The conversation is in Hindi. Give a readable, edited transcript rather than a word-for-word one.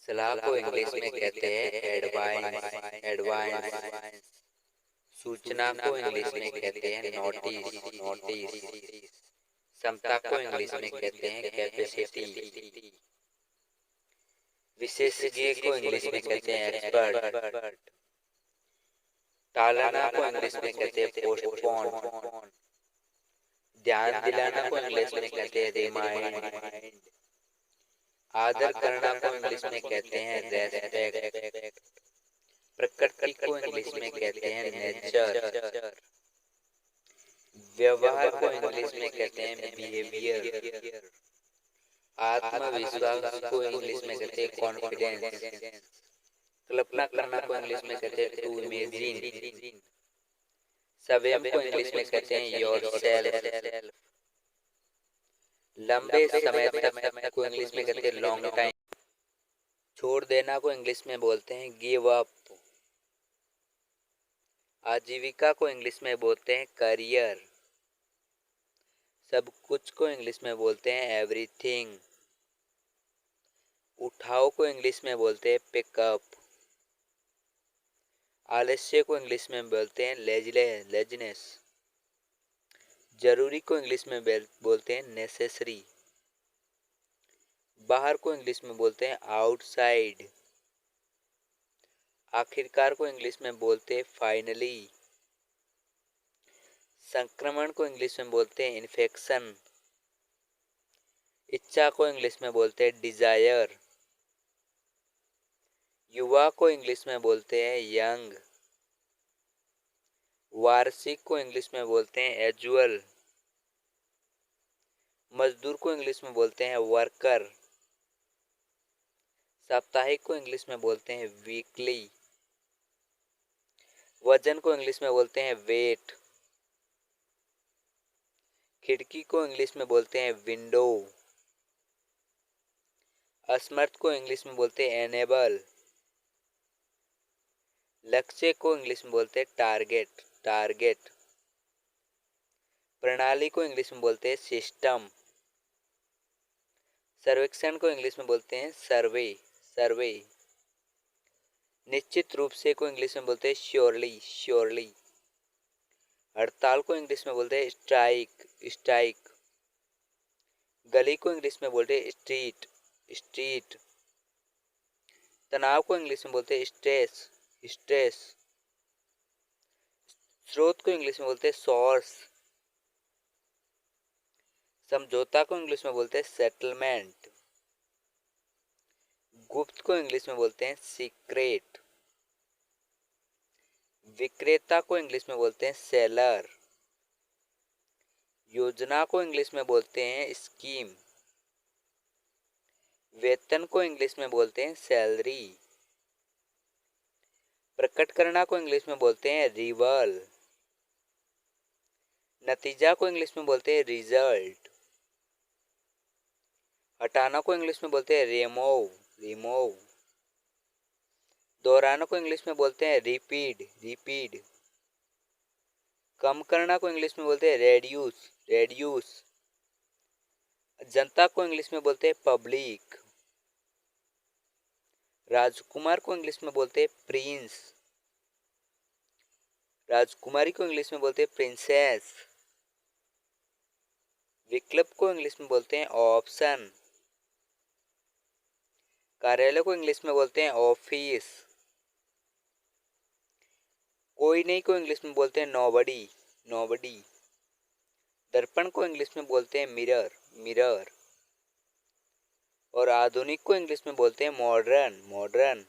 सलाह को इंग्लिश में कहते हैं एडवाइस एडवाइस। सूचना को इंग्लिश में कहते हैं नोटिस नोटिस। क्षमता को इंग्लिश में कहते हैं कैपेसिटी। विशेषज्ञ को इंग्लिश में कहते हैं एक्सपर्ट। टालना को इंग्लिश में कहते हैं पोस्टपोन। ध्यान दिलाना को इंग्लिश में कहते हैं रिमाइंड। आदर करना को इंग्लिश में कहते हैं रेस्पेक्ट। प्रकृति को इंग्लिश में कहते हैं नेचर। व्यवहार को इंग्लिश में कहते हैं बिहेवियर। आत्मविश्वास को इंग्लिश में कहते हैं कॉन्फिडेंस। कल्पना करना को इंग्लिश में कहते हैं टू इमेजिन। संयम को इंग्लिश में कहते हैं योरसेल्फ। लंबे समय तक को इंग्लिश में कहते हैं लॉन्ग टाइम। छोड़ देना को इंग्लिश में बोलते हैं गिव अप। आजीविका को इंग्लिश में बोलते हैं करियर। सब कुछ को इंग्लिश में बोलते हैं एवरीथिंग। उठाओ को इंग्लिश में बोलते हैं पिकअप। आलस्य को इंग्लिश में बोलते हैं लेजीनेस। जरूरी को इंग्लिश में बोलते हैं नेसेसरी। बाहर को इंग्लिश में बोलते हैं आउटसाइड। आखिरकार को इंग्लिश में बोलते हैं फाइनली। संक्रमण को इंग्लिश में बोलते हैं इन्फेक्शन। इच्छा को इंग्लिश में बोलते हैं डिजायर। युवा को इंग्लिश में बोलते हैं यंग। वार्षिक को इंग्लिश में बोलते हैं एजुअल। मजदूर को इंग्लिश में बोलते हैं वर्कर। साप्ताहिक को इंग्लिश में बोलते हैं वीकली। वजन को इंग्लिश में बोलते हैं वेट। खिड़की को इंग्लिश में बोलते हैं विंडो। असमर्थ को इंग्लिश में बोलते हैं एनेबल। लक्ष्य को इंग्लिश में बोलते हैं टारगेट। प्रणाली को इंग्लिश में बोलते हैं सिस्टम। सर्वेक्षण को इंग्लिश में बोलते हैं सर्वे। निश्चित रूप से को इंग्लिश में बोलते हैं श्योरली। हड़ताल को इंग्लिश में बोलते हैं स्ट्राइक। गली को इंग्लिश में बोलते हैं स्ट्रीट। तनाव को इंग्लिश में बोलते हैं स्ट्रेस। स्रोत को इंग्लिश में बोलते हैं सोर्स। समझौता को इंग्लिश में बोलते हैं सेटलमेंट। गुप्त को इंग्लिश में बोलते हैं सीक्रेट। विक्रेता को इंग्लिश में बोलते हैं सेलर। योजना को इंग्लिश में बोलते हैं स्कीम। वेतन को इंग्लिश में बोलते हैं सैलरी। प्रकट करना को इंग्लिश में बोलते हैं रिवल। नतीजा को इंग्लिश में बोलते हैं रिजल्ट। हटाना को इंग्लिश में बोलते हैं रिमूव। दोहराना को इंग्लिश में बोलते हैं रिपीट। कम करना को इंग्लिश में बोलते हैं रेड्यूस। जनता को इंग्लिश में बोलते हैं पब्लिक। राजकुमार को इंग्लिश में बोलते हैं प्रिंस। राजकुमारी को इंग्लिश में बोलते हैं प्रिंसेस। विकल्प को इंग्लिश में बोलते हैं ऑप्शन। कार्यालय को इंग्लिश में बोलते हैं ऑफिस। कोई नहीं को इंग्लिश में बोलते हैं नोबडी। दर्पण को इंग्लिश में बोलते हैं मिरर। और आधुनिक को इंग्लिश में बोलते हैं मॉडर्न।